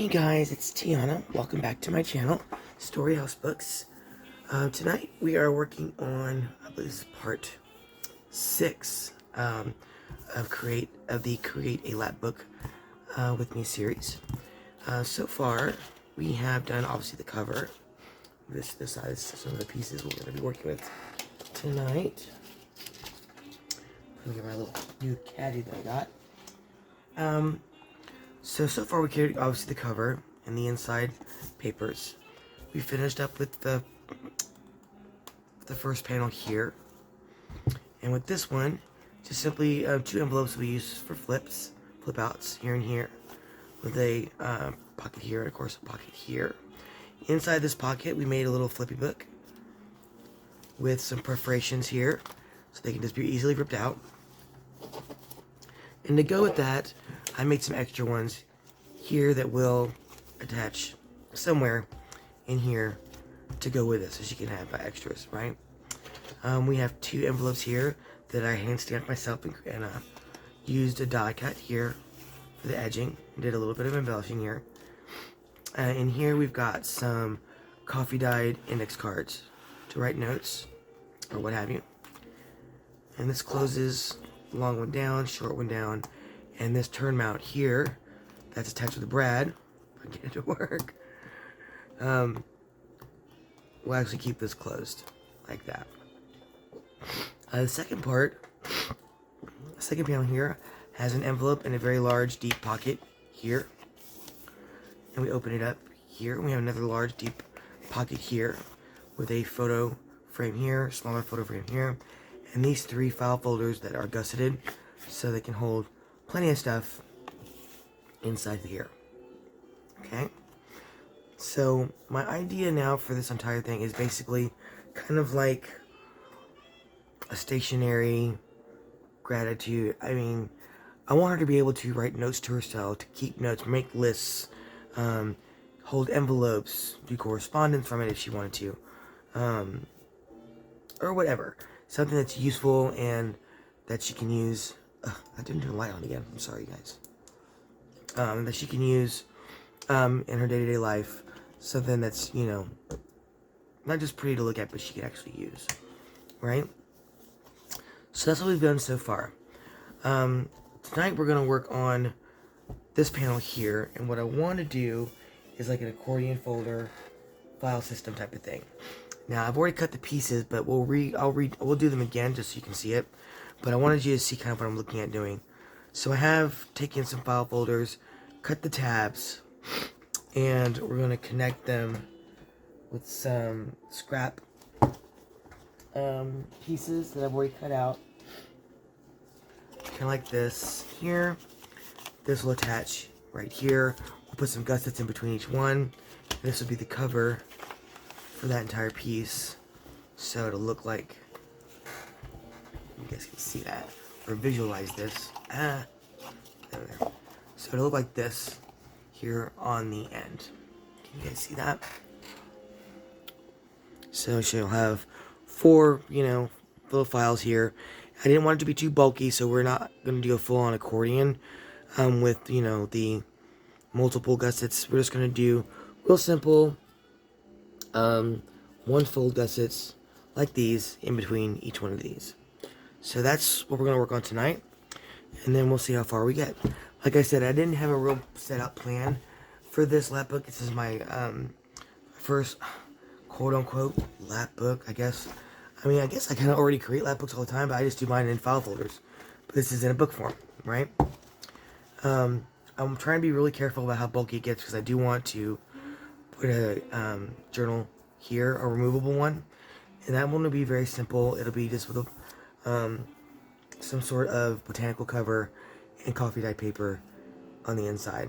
Hey guys, it's Tiana. Welcome back to my channel, Storey House Books. Tonight we are working on, I believe this is part 6 of the Create a Lapbook with Me series. So far, we have done obviously the cover. This is some of the pieces we're going to be working with tonight. Let me get my little new caddy that I got. So far we created obviously the cover and the inside papers. We finished up with the first panel here. And with this one, just simply 2 envelopes we use for flip outs here and here. With a pocket here and of course a pocket here. Inside this pocket we made a little flippy book with some perforations here so they can just be easily ripped out. And to go with that, I made some extra ones here that will attach somewhere in here to go with it, so she can have extras, right? We have 2 envelopes here that I hand stamped myself and used a die cut here for the edging. Did a little bit of embellishing here. In here we've got some coffee dyed index cards to write notes or what have you. And this closes long one down, short one down, and this turn mount here that's attached with the brad, if I can get it to work, will actually keep this closed like that. The second panel here has an envelope and a very large deep pocket here, and we open it up here and we have another large deep pocket here with a photo frame here, smaller photo frame here, and these 3 file folders that are gusseted so they can hold plenty of stuff inside here. Okay, so my idea now for this entire thing is basically kind of like a stationary gratitude. I mean, I want her to be able to write notes to herself, to keep notes, make lists, hold envelopes, do correspondence from it if she wanted to, or whatever. Something that's useful and that she can use. I didn't turn the light on again. I'm sorry, guys. That she can use in her day-to-day life. Something that's, you know, not just pretty to look at, but she can actually use. Right? So that's what we've done so far. Tonight we're going to work on this panel here. And what I want to do is like an accordion folder file system type of thing. Now, I've already cut the pieces, but we'll do them again just so you can see it. But I wanted you to see kind of what I'm looking at doing. So I have taken some file folders, cut the tabs, and we're going to connect them with some scrap pieces that I've already cut out. Kind of like this here. This will attach right here. We'll put some gussets in between each one. This will be the cover for that entire piece. So it'll look like, you guys can see that or visualize this. There. So it'll look like this here on the end. Can you guys see that? So she'll have 4, you know, little files here. I didn't want it to be too bulky, so we're not going to do a full-on accordion with, you know, the multiple gussets. We're just going to do real simple 1-fold gussets like these in between each one of these. So that's what we're going to work on tonight, and then we'll see how far we get. Like I said, I didn't have a real set up plan for this lap book. This is my first quote-unquote lap book, I guess. I mean, I guess I kind of already create lap books all the time, but I just do mine in file folders. But this is in a book form, right? I'm trying to be really careful about how bulky it gets because I do want to put a journal here, a removable one. And that one will be very simple. It'll be just with some sort of botanical cover and coffee dyed paper on the inside.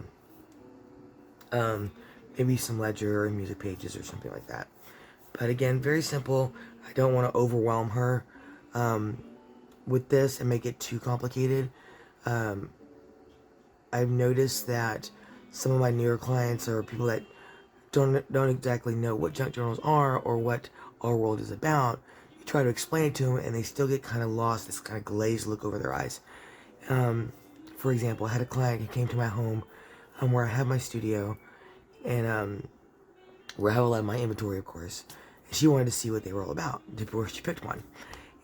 Maybe some ledger or music pages or something like that. But again, very simple. I don't want to overwhelm her with this and make it too complicated. I've noticed that some of my newer clients are people that don't exactly know what junk journals are or what our world is about. You try to explain it to them and they still get kind of lost, this kind of glazed look over their eyes. For example, I had a client who came to my home where I have my studio, and where I have a lot of my inventory, of course. And she wanted to see what they were all about before she picked one.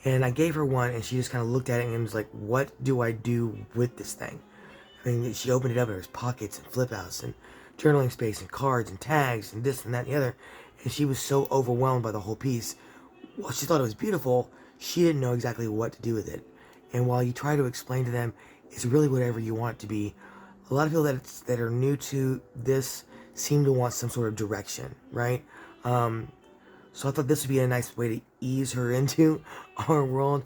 And I gave her one, and she just kind of looked at it and was like, "What do I do with this thing?" I mean, she opened it up, and there was pockets and flip outs and journaling space and cards and tags and this and that and the other. And she was so overwhelmed by the whole piece. Well, she thought it was beautiful. She didn't know exactly what to do with it. And while you try to explain to them, it's really whatever you want it to be. A lot of people that are new to this seem to want some sort of direction, right? So I thought this would be a nice way to ease her into our world.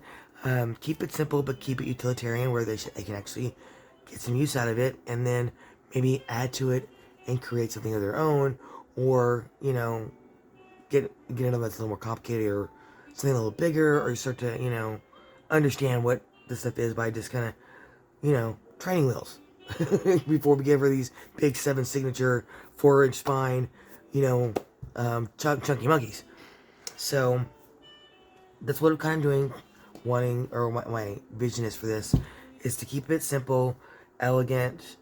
Keep it simple, but keep it utilitarian, where they can actually get some use out of it, and then maybe add to it and create something of their own, or get another that's a little more complicated, or something a little bigger, or you start to understand what this stuff is by just kind of training wheels before we give her these big 7 signature 4-inch spine chunky monkeys. So that's what I'm kind of doing, my vision is for this, is to keep it simple, elegant,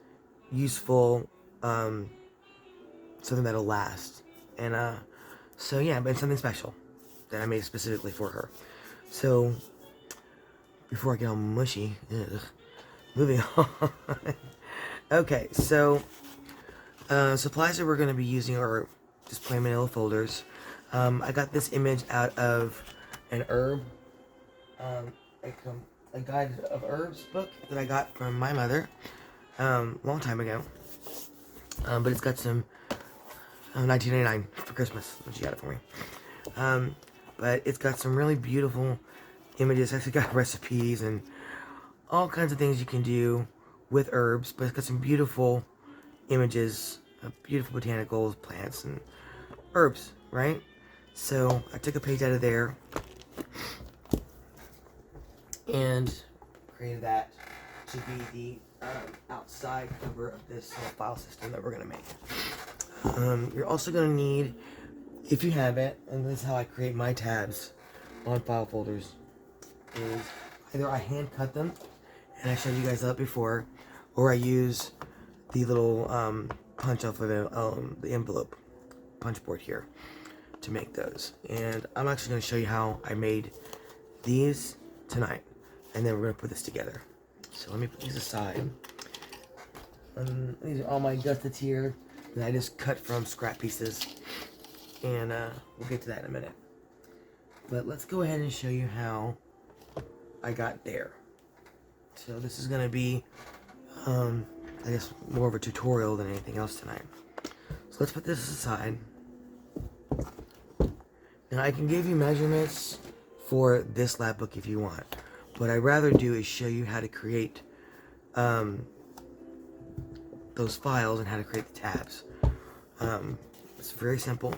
useful, something that'll last. And so yeah, but something special that I made specifically for her. So before I get all mushy, moving on. Okay, so supplies that we're going to be using are just plain manila folders. I got this image out of an herb, a guide of herbs book that I got from my mother long time ago. But it's got some 1999 for Christmas when she got it for me. But it's got some really beautiful images. It's actually got recipes and all kinds of things you can do with herbs. But it's got some beautiful images of beautiful botanicals, plants, and herbs, right? So I took a page out of there and created that to be the outside cover of this file system that we're going to make. You're also going to need, if you have it, and this is how I create my tabs on file folders, is either I hand cut them, and I showed you guys that before, or I use the little punch off of the envelope punch board here to make those. And I'm actually going to show you how I made these tonight, and then we're going to put this together. So let me put these aside. These are all my gussets here that I just cut from scrap pieces, and we'll get to that in a minute. But let's go ahead and show you how I got there. So this is going to be I guess more of a tutorial than anything else tonight. So let's put this aside. Now I can give you measurements for this Lapbook if you want. What I'd rather do is show you how to create those files and how to create the tabs. It's very simple.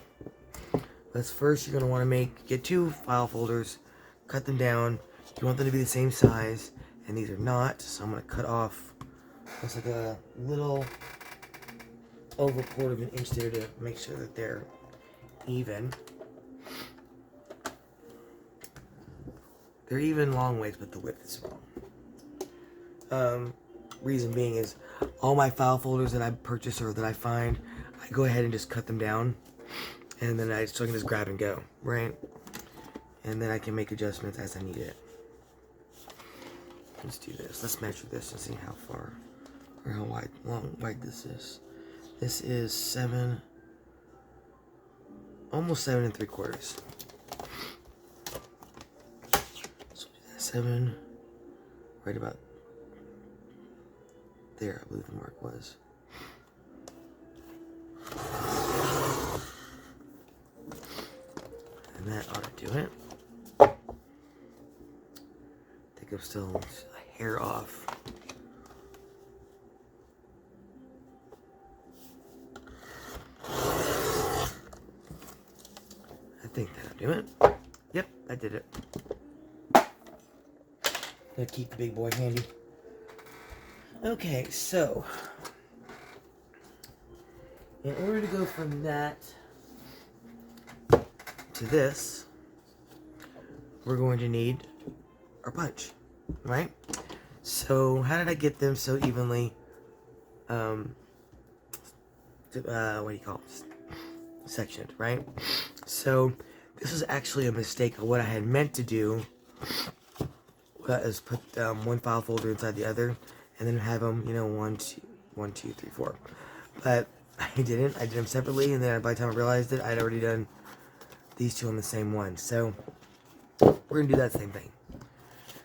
First you're going to want to get 2 file folders, cut them down. You want them to be the same size, and these are not, so I'm going to cut off, looks like a little over 1/4 of an inch there to make sure that they're even. They're even long ways, but the width is wrong. Reason being is all my file folders that I purchase or that I find, I go ahead and just cut them down, and then I can just grab and go, right? And then I can make adjustments as I need it. Let's do this. Let's measure this and see how far or how wide this is. This is 7, almost 7 3/4. So 7, right about there, I believe the mark was. And that ought to do it. I think I'm still a hair off. I think that'll do it. Yep, I did it. Gonna keep the big boy handy. Okay, so in order to go from that to this, we're going to need our punch, right? So how did I get them so evenly what do you call it? Sectioned, right? So this is actually a mistake of what I had meant to do. Is put one file folder inside the other, and then have them, you know, 1, 2, 3, 4. But I didn't. I did them separately, and then by the time I realized it, I'd already done these two on the same one. So we're gonna do that same thing.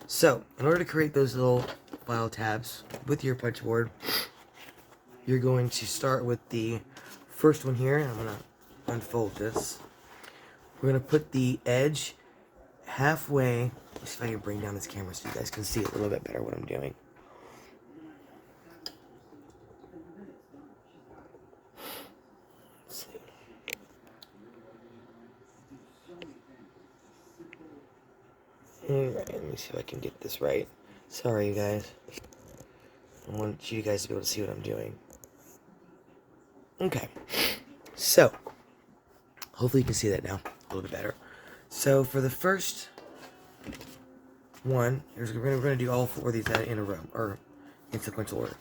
So in order to create those little file tabs with your punch board, you're going to start with the first one here. I'm gonna unfold this. We're gonna put the edge halfway. Let's see if I can bring down this camera so you guys can see a little bit better what I'm doing. Let's see. Alright, let me see if I can get this right. Sorry, you guys. I want you guys to be able to see what I'm doing. Okay. So, hopefully you can see that now a little bit better. So, for the first one, we're going to do all 4 of these in a row, or in sequential order.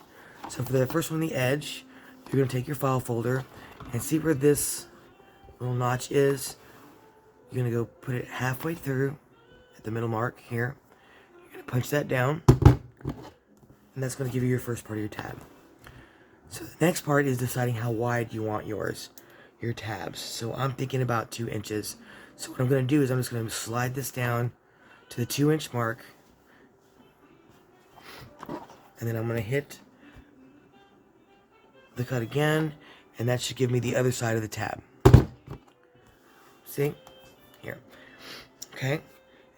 So for the first one, the edge, you're going to take your file folder and see where this little notch is. You're going to go put it halfway through at the middle mark here. You're going to punch that down, and that's going to give you your first part of your tab. So the next part is deciding how wide you want your tabs. So I'm thinking about 2 inches. So what I'm going to do is I'm just going to slide this down to the 2-inch mark, and then I'm going to hit the cut again, and that should give me the other side of the tab. See? Here. Okay?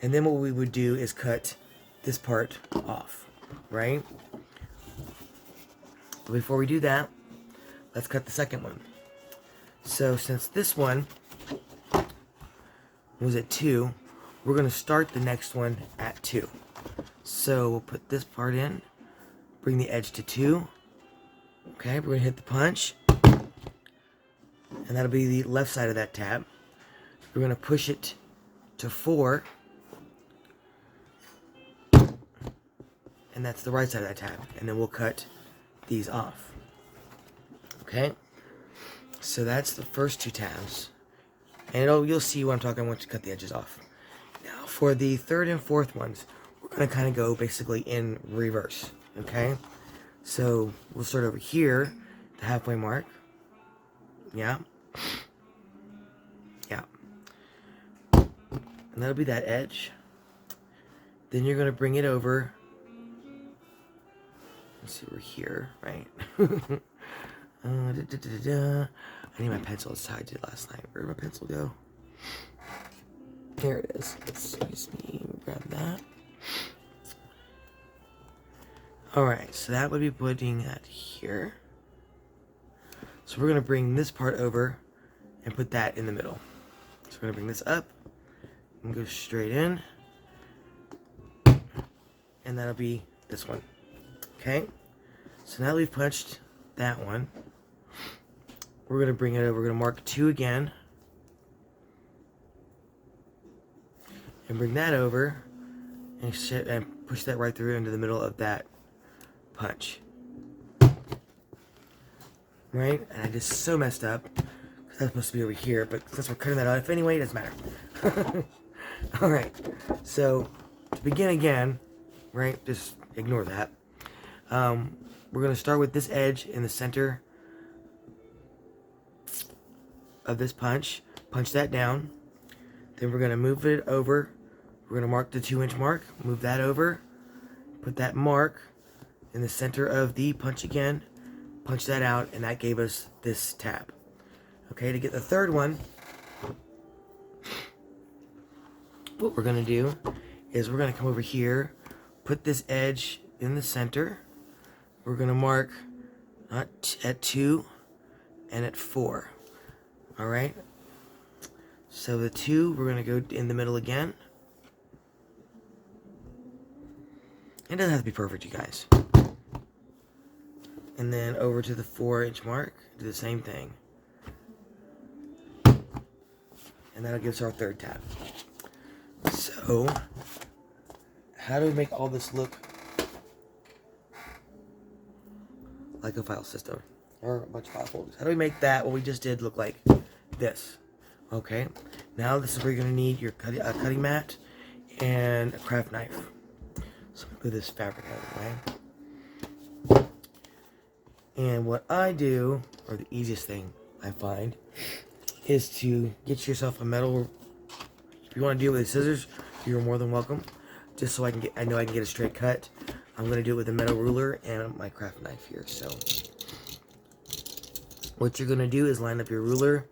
And then what we would do is cut this part off, right? But before we do that, let's cut the second one. So since this one was at 2, we're going to start the next one at 2. So we'll put this part in, bring the edge to 2. Okay, we're going to hit the punch, and that'll be the left side of that tab. We're going to push it to 4, and that's the right side of that tab. And then we'll cut these off. Okay, so that's the first 2 tabs. And you'll see what I'm talking about once you cut the edges off. Now, for the third and fourth ones, we're going to kind of go basically in reverse, okay? So, we'll start over here, the halfway mark. Yeah. Yeah. And that'll be that edge. Then you're going to bring it over. Let's see, we're here, right? I need my pencil. It's how I did last night. Where did my pencil go? Here it is. Excuse me. Grab that. Alright, so that would be putting that here. So we're going to bring this part over and put that in the middle. So we're going to bring this up and go straight in. And that'll be this one. Okay? So now that we've punched that one, we're going to bring it over. We're going to mark 2 again. And bring that over and push that right through into the middle of that punch. Right? And I just so messed up, because that's supposed to be over here, but since we're cutting that off anyway, it doesn't matter. Alright, so to begin again, right, just ignore that. We're going to start with this edge in the center of this punch that down. Then we're going to move it over. We're going to mark the 2-inch mark, move that over, put that mark in the center of the punch again, punch that out, and that gave us this tab. Okay, to get the third one, what we're going to do is we're going to come over here, put this edge in the center. We're going to mark at 2 and at 4. Alright? So the 2, we're going to go in the middle again. It doesn't have to be perfect, you guys. And then over to the 4-inch mark, do the same thing. And that'll give us our third tab. So, how do we make all this look like a file system? or a bunch of file folders. How do we make that, what we just did, look like this? Okay, now this is where you're going to need your cutting mat and a craft knife. So I'm going to move this fabric out of the way. And what I do, or the easiest thing I find, is to get yourself a metal. If you want to do it with scissors, you're more than welcome. Just so I know I can get a straight cut. I'm going to do it with a metal ruler and my craft knife here. So what you're going to do is line up your ruler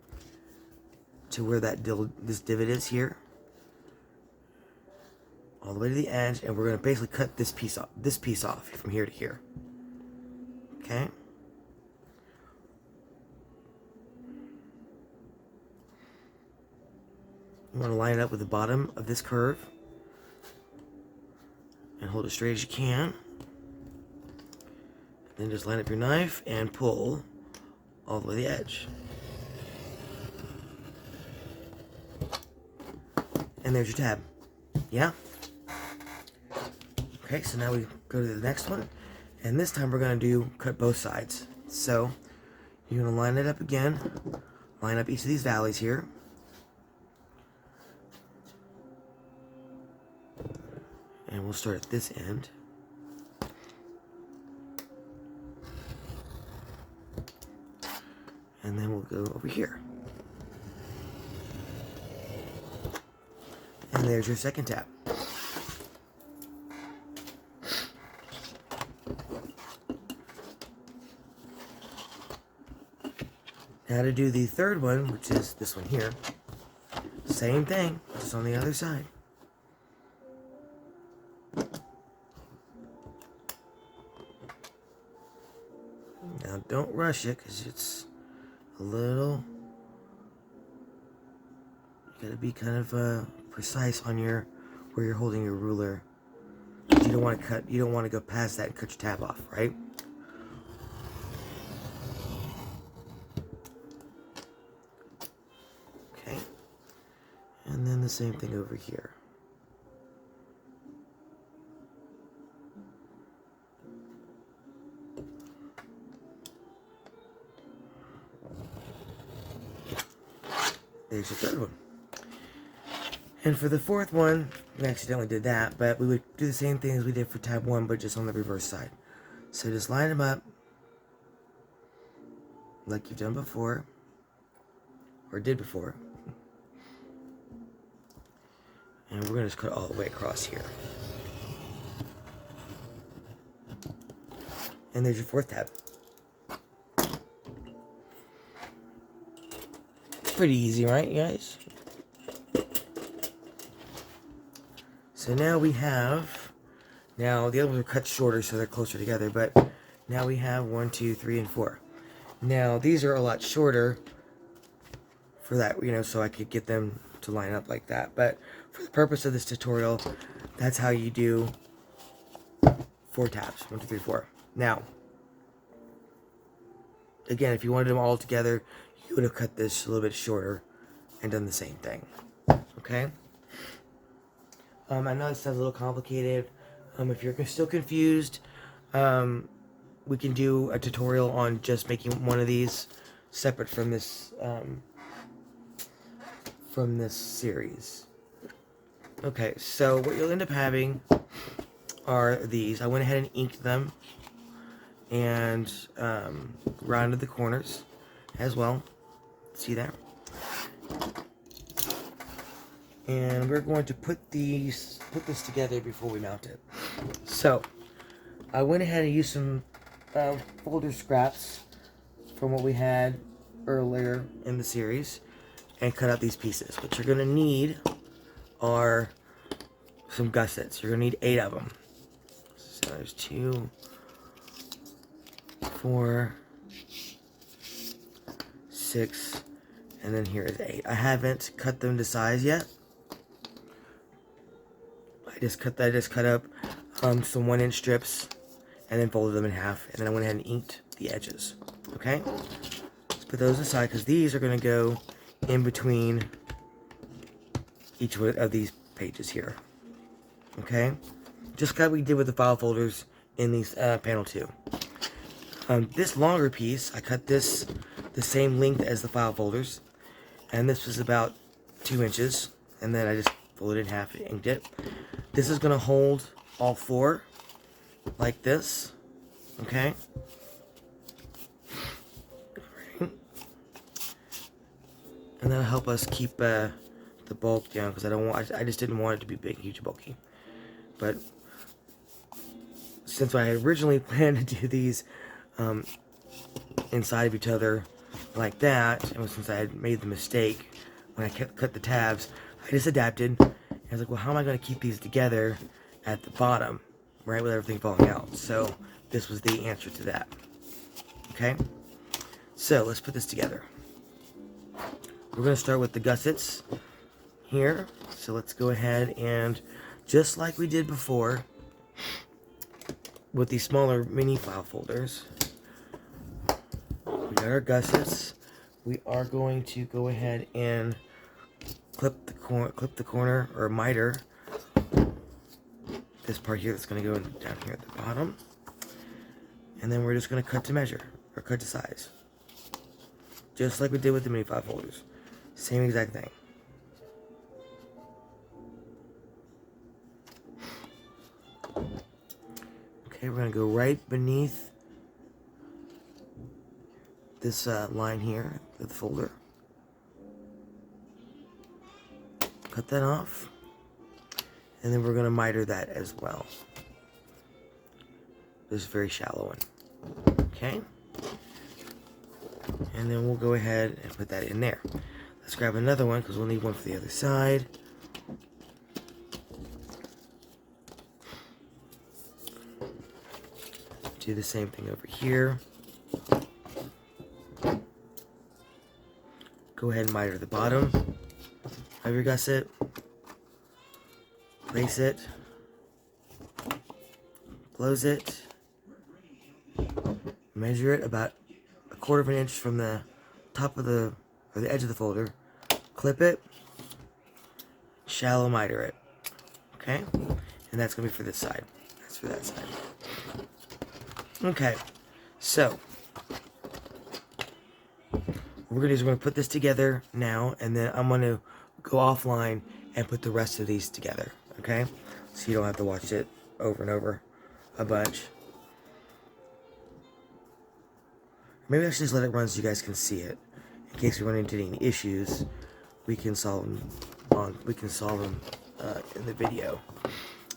to where this divot is here, all the way to the edge, and we're going to basically cut this piece off from here to here. Okay. You want to line it up with the bottom of this curve and hold it straight as you can. Then just line up your knife and pull all the way to the edge. And there's your tab. Yeah? Okay, so now we go to the next one. And this time we're going to cut both sides. So you're going to line it up again. Line up each of these valleys here. And we'll start at this end. And then we'll go over here. And there's your second tab. Now to do the third one, which is this one here. Same thing, just on the other side. Now don't rush it, because it's a little, you gotta be kind of precise on where you're holding your ruler. You don't want to go past that and cut your tab off, right? Okay. And then the same thing over here. There's the third one. And for the fourth one, we accidentally did that, but we would do the same thing as we did for tab 1, but just on the reverse side. So just line them up like you've done before, or did before. And we're going to just cut all the way across here. And there's your fourth tab. Pretty easy, right, you guys? So now we have, the other ones are cut shorter so they're closer together, but now we have 1, 2, 3, and 4. Now these are a lot shorter for that, so I could get them to line up like that. But for the purpose of this tutorial, that's how you do 4 tabs, 1, 2, 3, 4. Now, again, if you wanted them all together, you would have cut this a little bit shorter and done the same thing. Okay? I know this sounds a little complicated. If you're still confused, we can do a tutorial on just making one of these separate from this series. Okay, so what you'll end up having are these. I went ahead and inked them and rounded the corners as well. See that? And we're going to put this together before we mount it. So I went ahead and used some folder scraps from what we had earlier in the series and cut out these pieces. What you're going to need are some gussets. You're going to need 8 of them. So there's 2, 4, 6, and then here is 8. I haven't cut them to size yet. I just cut up some 1-inch strips and then folded them in half, and then I went ahead and inked the edges. Okay, let's put those aside because these are going to go in between each of these pages here. Okay, just like we did with the file folders in these panel 2. This longer piece, I cut this the same length as the file folders, and this was about 2 inches, and then I just folded it in half and inked it. This is going to hold all 4 like this, okay? And that'll help us keep the bulk down, because I just didn't want it to be big, huge, bulky. But since I had originally planned to do these inside of each other like that, and since I had made the mistake when I cut the tabs, I just adapted. And I was like, well, how am I going to keep these together at the bottom, right, with everything falling out? So this was the answer to that. Okay, so let's put this together. We're going to start with the gussets here. So let's go ahead and, just like we did before with these smaller mini file folders, we got our gussets. We are going to go ahead and clip the corner, or miter this part here that's going to go down here at the bottom, and then we're just going to cut to measure, or cut to size, just like we did with the mini file folders. Same exact thing. Okay, we're going to go right beneath this line here of the folder. Cut that off. And then we're going to miter that as well. This is a very shallow one. Okay. And then we'll go ahead and put that in there. Let's grab another one, because we'll need one for the other side. Do the same thing over here. Go ahead and miter the bottom of your gusset. Place it. Close it. Measure it about 1/4 of an inch from the top of the, or the edge of the folder. Clip it. Shallow miter it. Okay? And that's going to be for this side. That's for that side. Okay. So, what we're going to do is we're going to put this together now, and then I'm going to go offline and put the rest of these together. Okay? So you don't have to watch it over and over a bunch. Maybe I should just let it run so you guys can see it. In case we run into any issues, we can solve them in the video.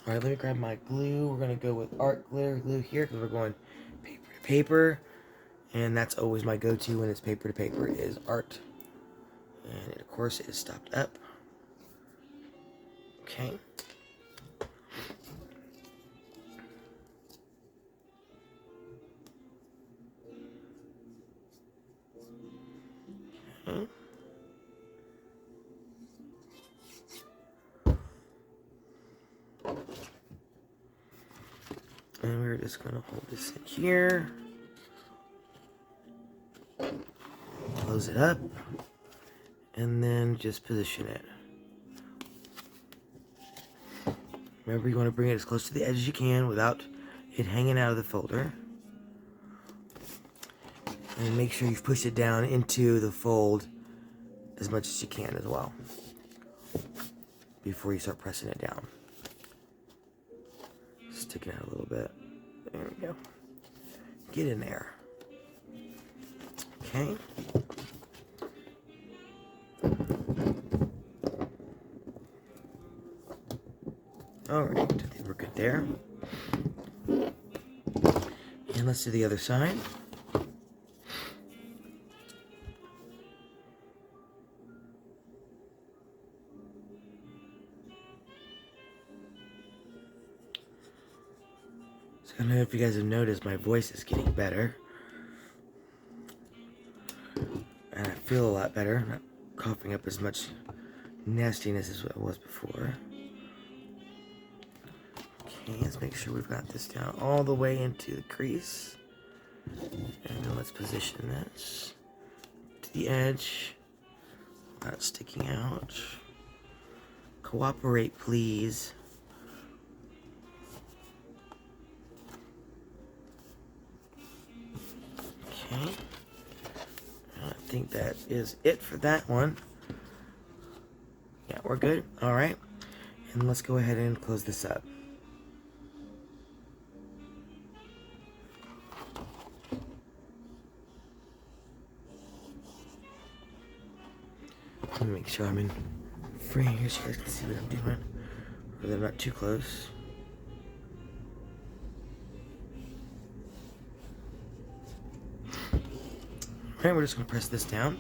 Alright, let me grab my glue. We're going to go with art glue here, because we're going paper to paper. And that's always my go-to when it's paper to paper, is art. And it, of course, is stopped up. Okay. Okay. And we're just going to hold this in here. Close it up. And then just position it. Remember, you want to bring it as close to the edge as you can without it hanging out of the folder. And make sure you've pushed it down into the fold as much as you can as well, before you start pressing it down. Stick it out a little bit. There we go. Get in there. Okay. Alright, I think we're good there. And let's do the other side. So I don't know if you guys have noticed, my voice is getting better. And I feel a lot better. I'm not coughing up as much nastiness as I was before. Okay, let's make sure we've got this down all the way into the crease. And then let's position this to the edge without sticking out. Cooperate, please. think that is it for that one. Yeah, we're good. All right. And let's go ahead and close this up. Let me make sure I'm in frame here so you guys can see what I'm doing. Or they're not too close. Alright, we're just going to press this down.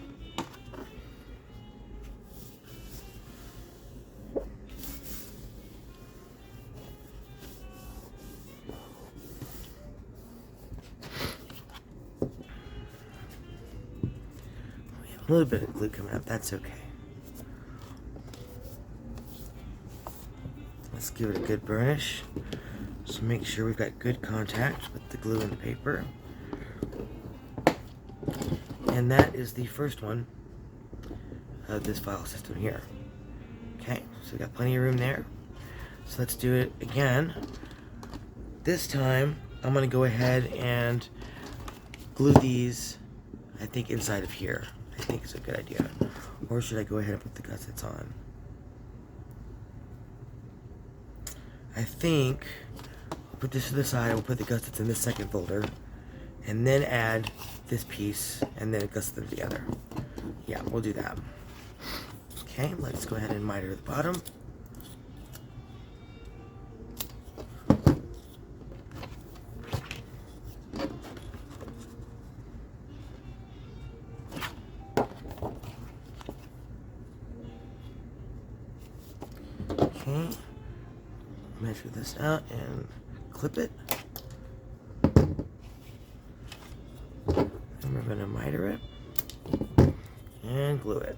We have a little bit of glue coming up, that's okay. Let's give it a good burnish. So make sure we've got good contact with the glue and the paper. And that is the first one of this file system here. Okay, so we got plenty of room there. So let's do it again. This time, I'm going to go ahead and glue these, I think, inside of here. I think it's a good idea. Or should I go ahead and put the gussets on? I think I'll put this to the side. We'll put the gussets in this second folder. And then add this piece, and then gusset them together. Yeah, we'll do that. Okay, let's go ahead and miter the bottom. Okay, measure this out and clip it. And we're going to miter it and glue it.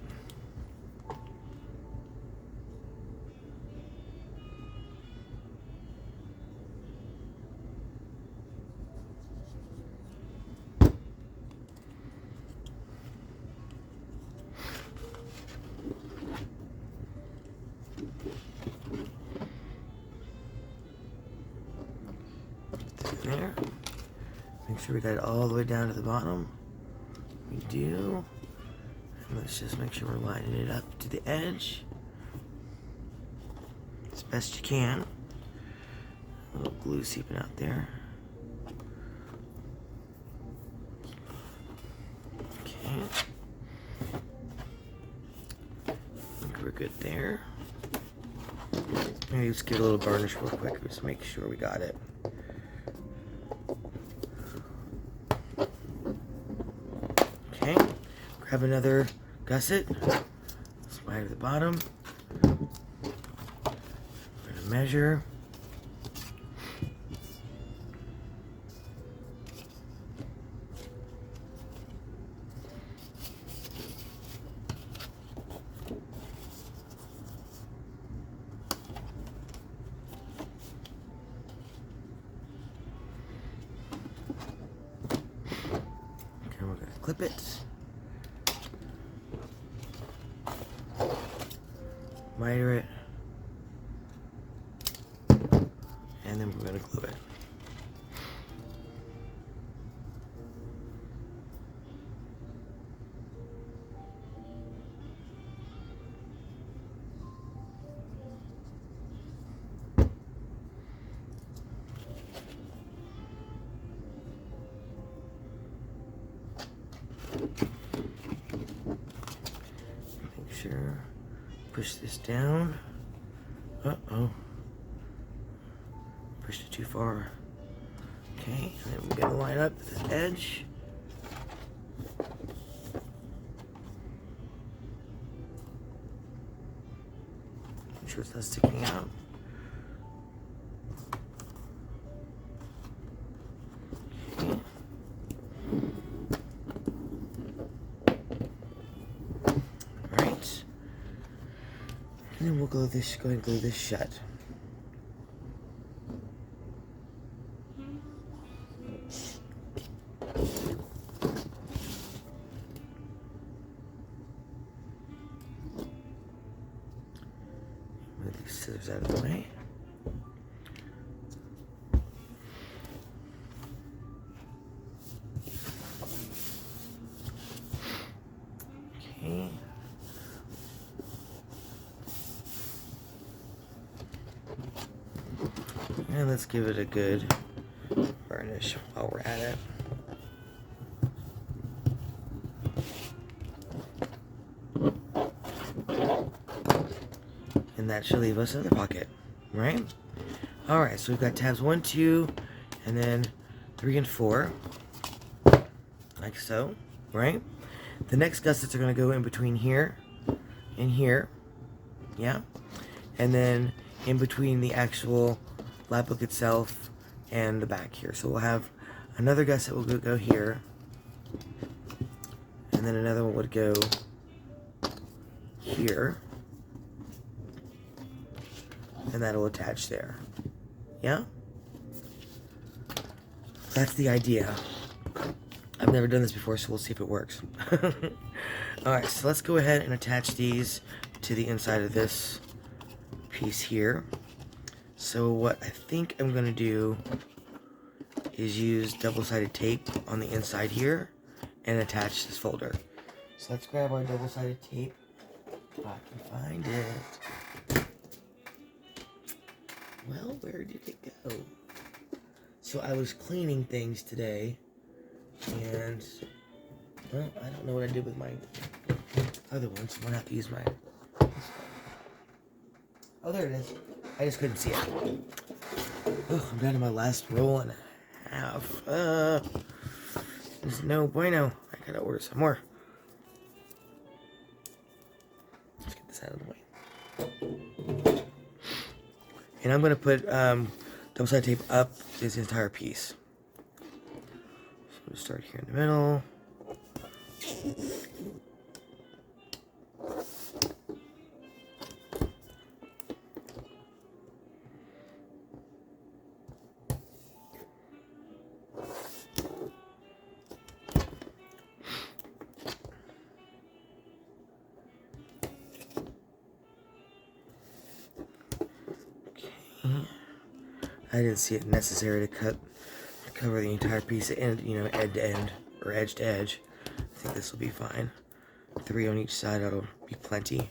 There. Make sure we got it all the way down to the bottom. We do. And let's just make sure we're lining it up to the edge as best you can. A little glue seeping out there. Okay. I think we're good there. Maybe just give it a little burnish real quick, just make sure we got it. Okay, grab another gusset, slide to the bottom, we're going to measure. Okay, we're going to clip it. Miter it, and then we're going to glue it. Make sure. Push this down. Uh-oh. Pushed it too far. Okay, and then we're going to line up this edge. Make sure it's not sticking out. Okay. Alright. And then we'll go ahead and glue this shut. Move these scissors out of the way. Okay. And let's give it a good burnish while we're at it. And that should leave us in the pocket, right? Alright, so we've got tabs 1, 2, and then 3 and 4. Like so, right? The next gussets are going to go in between here and here. Yeah? And then in between the actual lapbook itself and the back here. So we'll have another gusset will go here. And then another one would go here. And that'll attach there. Yeah? That's the idea. I've never done this before, so we'll see if it works. Alright, so let's go ahead and attach these to the inside of this piece here. So what I think I'm going to do is use double-sided tape on the inside here and attach this folder. So let's grab our double-sided tape, if I can find it. Well, where did it go? So I was cleaning things today, and, well, I don't know what I did with my other one, so I'm going to have to use my... Oh, there it is. I just couldn't see it. Oh, I'm down to my last roll and a half. There's no bueno. I gotta order some more. Let's get this out of the way. And I'm gonna put double-sided tape up this entire piece. So we'll start here in the middle. I didn't see it necessary to cover the entire piece, end to end, or edge to edge. I think this will be fine. 3 on each side, that'll be plenty.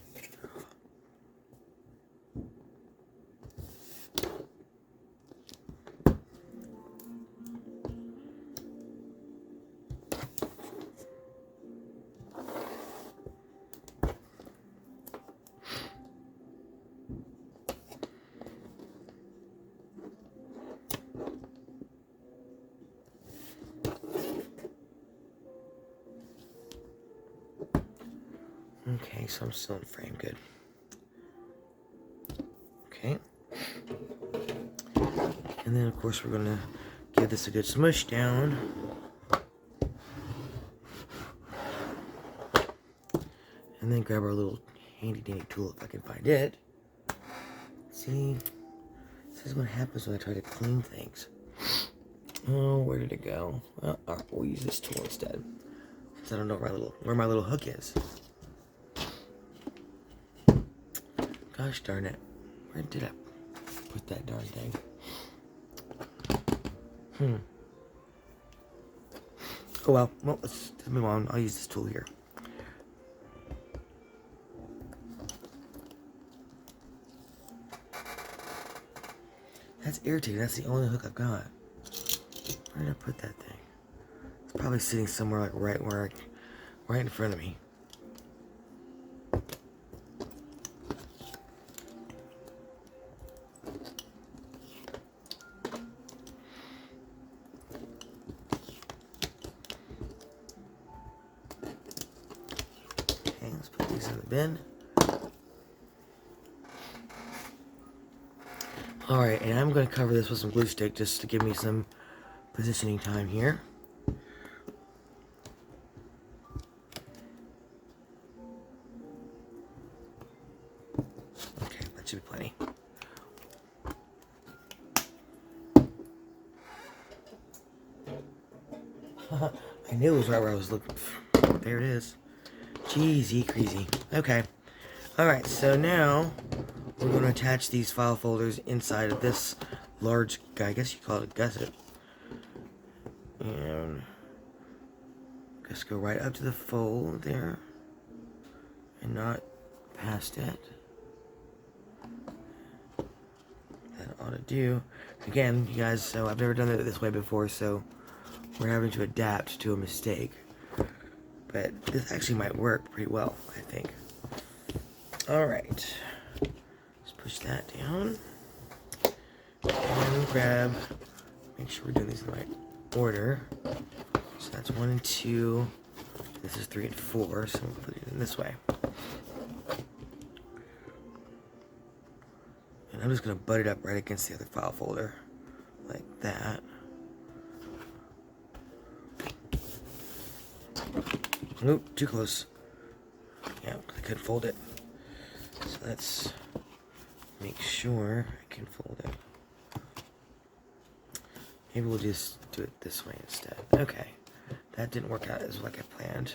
Okay, so I'm still in frame, good. Okay. And then, of course, we're going to give this a good smush down. And then grab our little handy-dandy tool if I can find it. See, this is what happens when I try to clean things. Oh, where did it go? Well, alright, we'll use this tool instead. Since I don't know where my little hook is. Gosh darn it. Where did I put that darn thing? Oh well. Well, let's move on. I'll use this tool here. That's irritating. That's the only hook I've got. Where did I put that thing? It's probably sitting somewhere like right in front of me. Let's put these in the bin. Alright, and I'm going to cover this with some glue stick just to give me some positioning time here. Okay, that should be plenty. I knew it was right where I was looking. There it is. Jeezy crazy. Okay. Alright, so now we're going to attach these file folders inside of this large guy. I guess you call it a gusset. And just go right up to the fold there. and not past it. That ought to do. Again, you guys, so I've never done it this way before, so we're having to adapt to a mistake. But this actually might work pretty well, I think. Alright. Let's push that down. And grab, make sure we're doing these in the right order. So that's 1 and 2. This is 3 and 4, so we'll put it in this way. And I'm just going to butt it up right against the other file folder. Like that. Nope, too close. Yeah, I couldn't fold it. So let's make sure I can fold it. Maybe we'll just do it this way instead. Okay, that didn't work out as like I planned.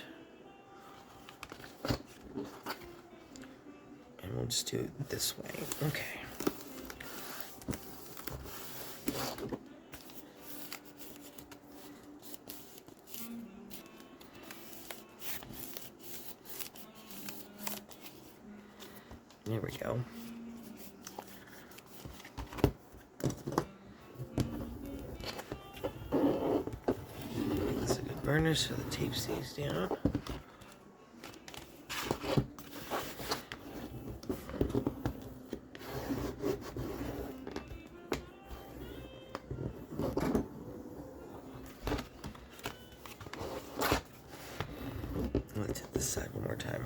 And we'll just do it this way. Okay. There we go. That's a good burner so the tape stays down. Let's hit this side one more time.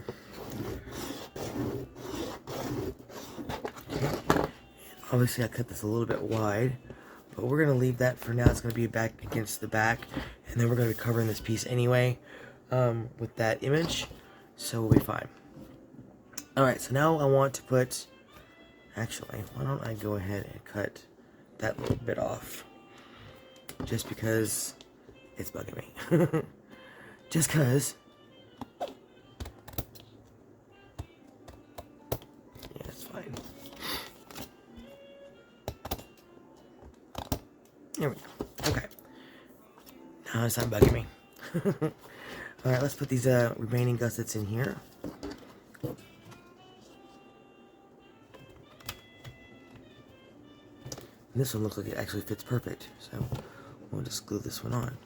Obviously I cut this a little bit wide, but we're going to leave that for now. It's going to be back against the back, and then we're going to be covering this piece anyway with that image, so we'll be fine. Alright, so now I want to put, actually, why don't I go ahead and cut that little bit off, just because it's bugging me. Just because. Yeah, it's fine. There we go. Okay. Now it's not bugging me. Alright, let's put these remaining gussets in here. And this one looks like it actually fits perfect, so we'll just glue this one on.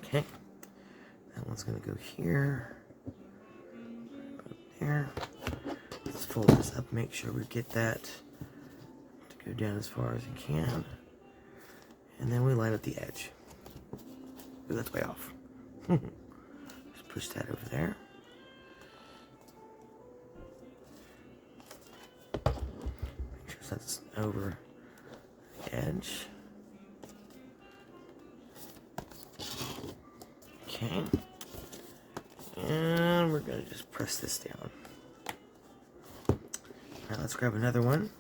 Okay, that one's gonna go here, there. Let's fold this up, make sure we get that to go down as far as we can. And then we line up the edge. Ooh, that's way off. Just push that over there. Make sure that's over the edge. Okay, and we're going to just press this down. Alright, let's grab another one.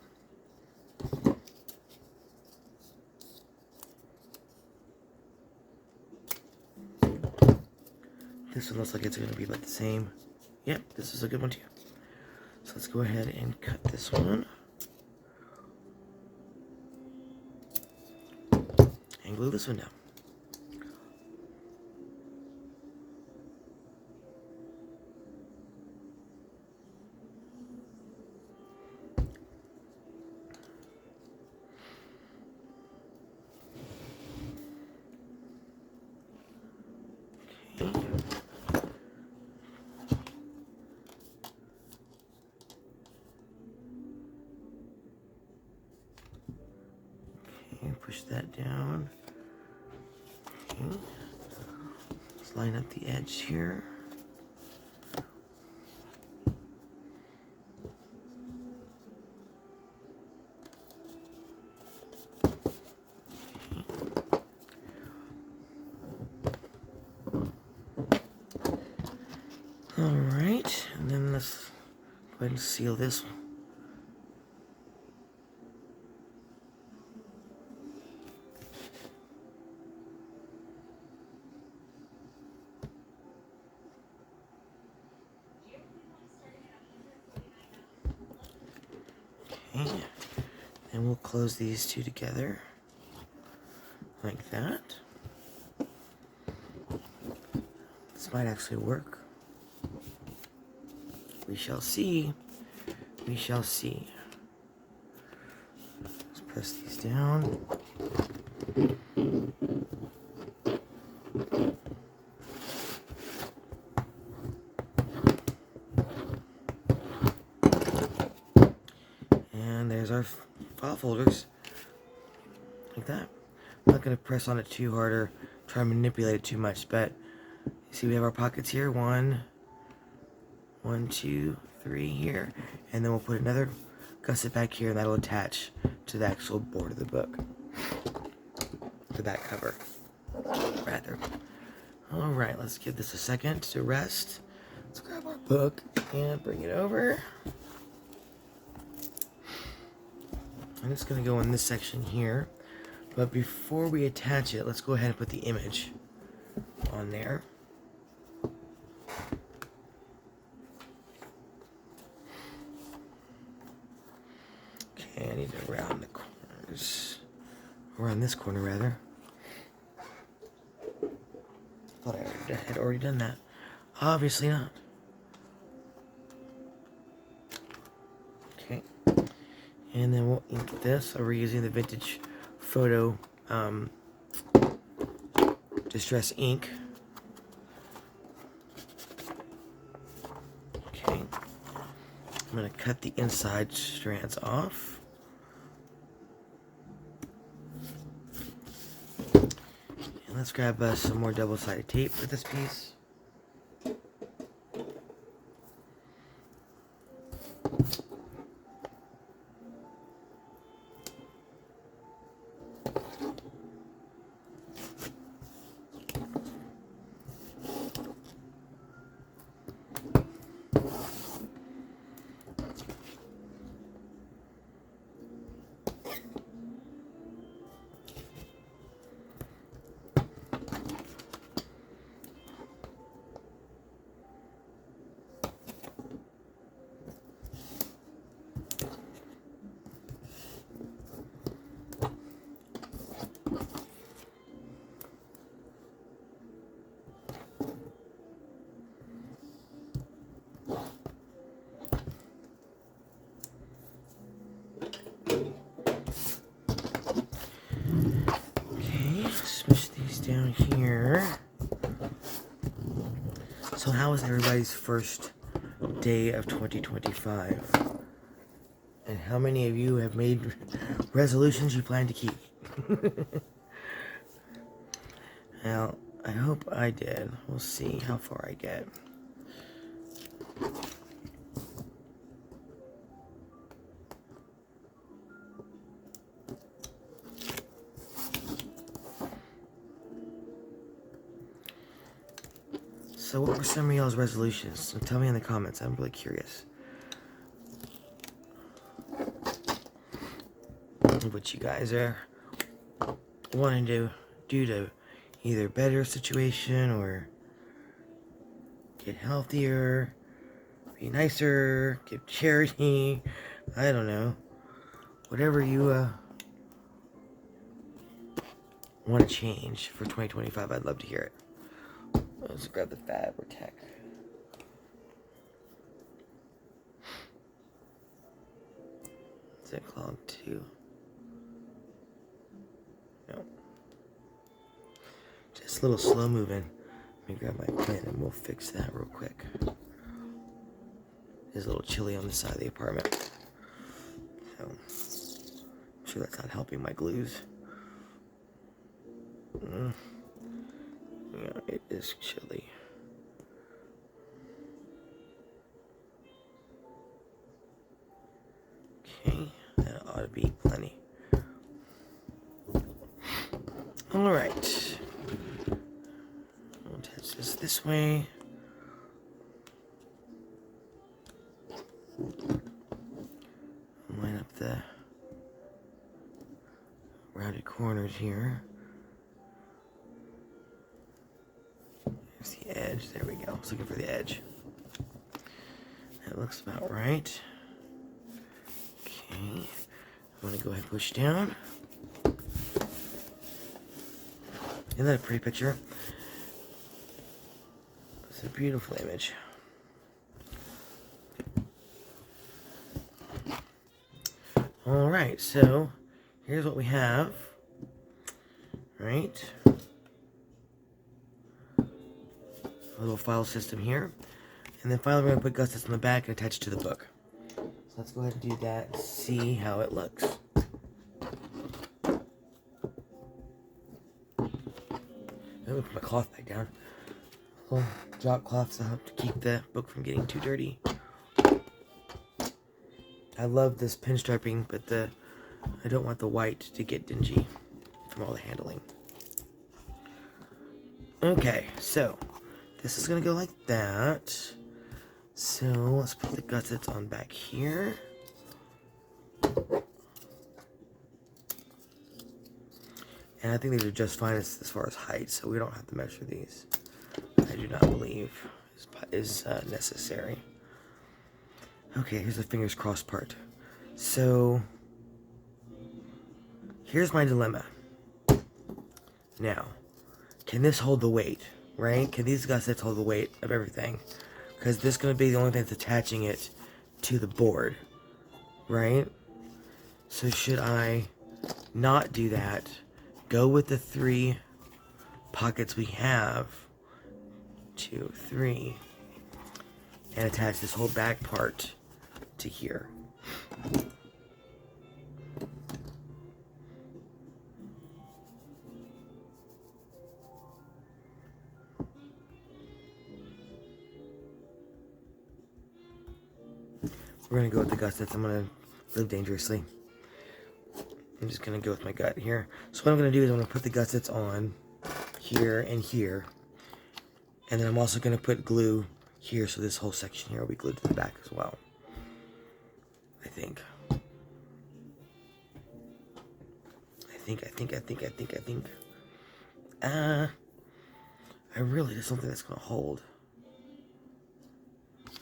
This one looks like it's going to be like the same. Yep, this is a good one too. So let's go ahead and cut this one. And glue this one down. Push that down. Okay. Let's line up the edge here. Alright, and then let's ahead and seal this one. Okay, and we'll close these two together like that. This might actually work. We shall see. We shall see. Let's press these down. And there's our file folders. Like that. I'm not going to press on it too hard or try to manipulate it too much, but you see we have our pockets here. One, two, three here. And then we'll put another gusset back here, and that'll attach to the actual board of the book. The back cover, rather. Alright, let's give this a second to rest. Let's grab our book and bring it over. I'm just going to go in this section here. But before we attach it, let's go ahead and put the image on there. Okay, I need to round the corners. Around this corner, rather. Thought I had already done that. Obviously not. Okay. And then we'll ink this. So we're using the vintage photo distress ink. Okay. I'm going to cut the inside strands off. And let's grab some more double-sided tape for this piece. Down here. So how was everybody's first day of 2025? And how many of you have made resolutions you plan to keep? Well, I hope I did. We'll see how far I get. So what were some of y'all's resolutions? So tell me in the comments. I'm really curious. What you guys are wanting to do to either better a situation or get healthier, be nicer, give charity. I don't know. Whatever you want to change for 2025, I'd love to hear it. Let's grab the Fabri-Tac. Is it clogged too? No. Just a little slow moving. Let me grab my pen and we'll fix that real quick. It's a little chilly on the side of the apartment. So, I'm sure that's not helping my glues. Yeah, it is chilly. Okay, that ought to be plenty. Alright. We'll attach this way. Line up the rounded corners here. There's the edge. There we go. I was looking for the edge. That looks about right. Okay. I'm going to go ahead and push down. Isn't that a pretty picture? It's a beautiful image. Alright, so here's what we have. Right? A little file system here. And then finally we're going to put gussets on the back and attach it to the book. So let's go ahead and do that and see how it looks. I'm going to put my cloth back down. A little drop cloth so I have to keep the book from getting too dirty. I love this pinstriping, but I don't want the white to get dingy from all the handling. Okay, so this is going to go like that. So let's put the gussets on back here. And I think these are just fine as far as height, so we don't have to measure these. I do not believe is necessary. Okay, here's the fingers crossed part. So, here's my dilemma. Now, can this hold the weight, right? Can these gussets hold the weight of everything? Because this is going to be the only thing that's attaching it to the board, right? So should I not do that? Go with the 3 pockets we have. 2, 3. And attach this whole back part to here. We're going to go with the gussets. I'm going to live dangerously. I'm just going to go with my gut here. So what I'm going to do is I'm going to put the gussets on here and here. And then I'm also going to put glue here, so this whole section here will be glued to the back as well. I think. I really just don't think that's going to hold.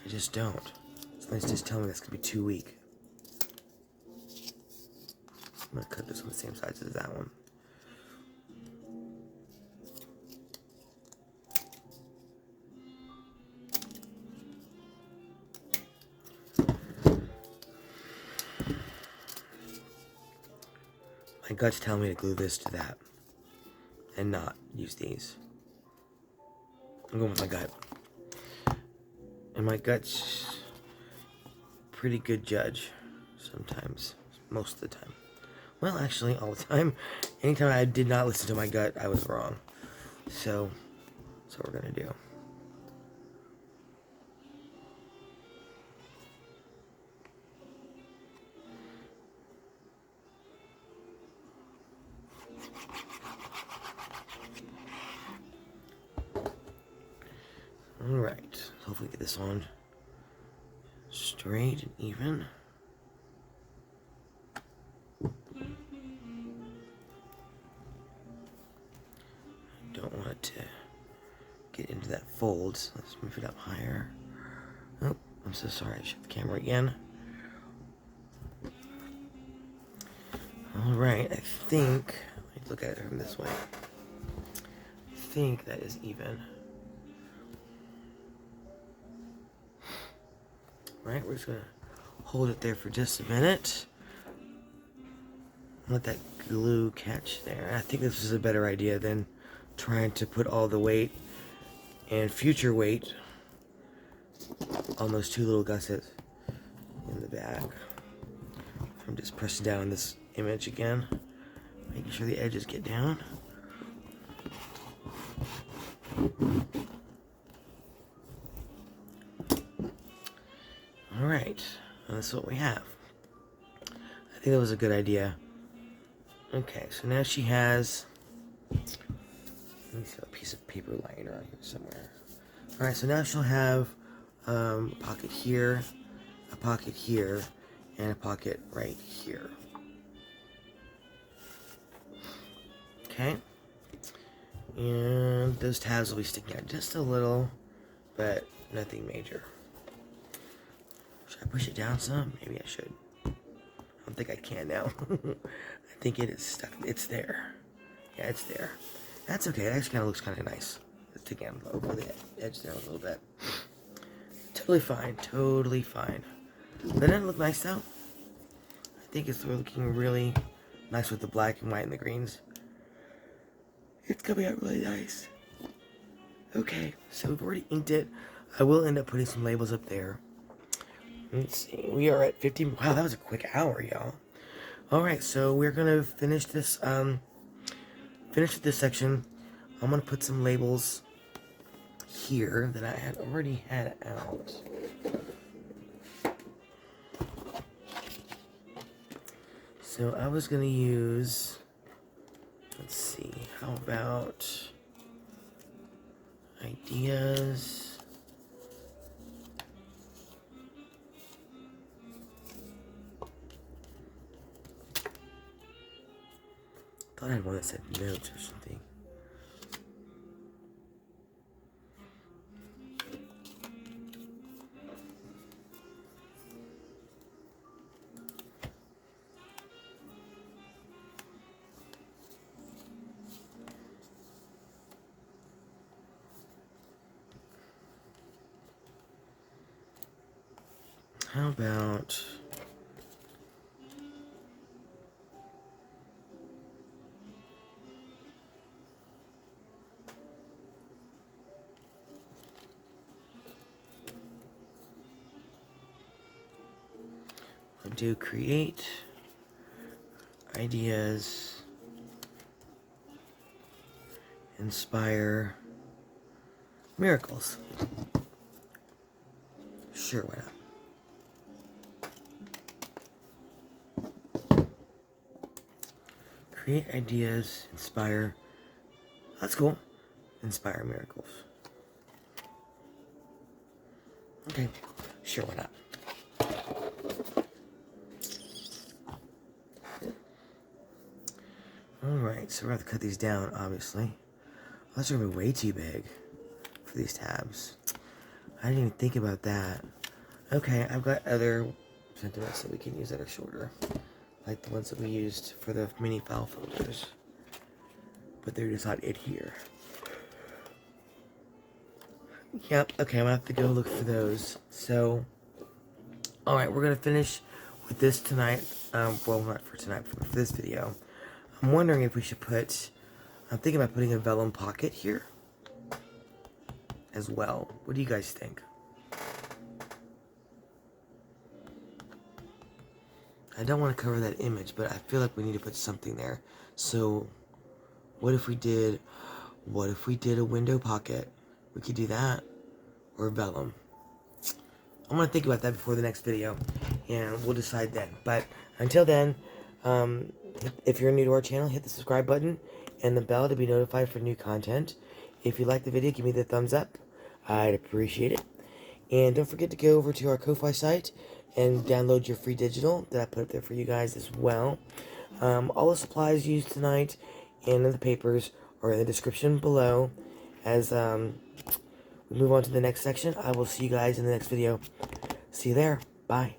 I just don't. Somebody's just telling me that's going to be too weak. I'm going to cut this on the same size as that one. My gut's telling me to glue this to that and not use these. I'm going with my gut. And my gut's a pretty good judge sometimes, most of the time. Well, actually, all the time. Anytime I did not listen to my gut, I was wrong. So, that's what we're going to do. Alright, hopefully get this on straight and even. Don't want it to get into that fold, so let's move it up higher. Oh, I'm so sorry, I shut the camera again. Alright, I think, let me look at it from this way. I think that is even. Right, we're just going to hold it there for just a minute. Let that glue catch there. I think this is a better idea than trying to put all the weight and future weight on those 2 little gussets in the back. I'm just pressing down on this image again, making sure the edges get down. Alright, that's what we have. I think that was a good idea. Okay, so now she has, let me see, a piece of paper lying around here somewhere. Alright, so now she'll have a pocket here, a pocket here and a pocket right here. Okay. And those tabs will be sticking out just a little, but nothing major. Should I push it down some? Maybe I should. I don't think I can now. I think it is stuck. It's there. Yeah, it's there. That's okay. It actually kind of looks kind of nice. Let's take it over the edge there a little bit. Totally fine. Totally fine. Doesn't it look nice though? I think it's looking really nice with the black and white and the greens. It's coming out really nice. Okay, so we've already inked it. I will end up putting some labels up there. Let's see. We are at 15. Wow, that was a quick hour, y'all. Alright, so we're gonna finish this finish with this section. I'm gonna put some labels here that I had already had out. So I was gonna use, let's see, how about ideas? I thought I had one that said notes or something. How about do create ideas, inspire miracles. Sure, why not? Create ideas, inspire. That's cool. Inspire miracles. Okay, sure, why not? Alright, so we're going to have to cut these down, obviously. Oh, that's going to be way too big for these tabs. I didn't even think about that. Okay, I've got other sentiments that we can use that are shorter. Like the ones that we used for the mini file folders. But they're just not in here. Yep, okay, I'm going to have to go look for those. So, alright, we're going to finish with this tonight. Well, not for tonight, but for this video. I'm wondering if we should put, I'm thinking about putting a vellum pocket here as well. What do you guys think? I don't want to cover that image, but I feel like we need to put something there. So, what if we did a window pocket? We could do that, or vellum. I'm going to think about that before the next video, and we'll decide then. But until then, if you're new to our channel, hit the subscribe button and the bell to be notified for new content. If you like the video, give me the thumbs up. I'd appreciate it. And don't forget to go over to our Kofi site and download your free digital that I put up there for you guys as well. All the supplies used tonight and the papers are in the description below. As we move on to the next section, I will see you guys in the next video. See you there. Bye.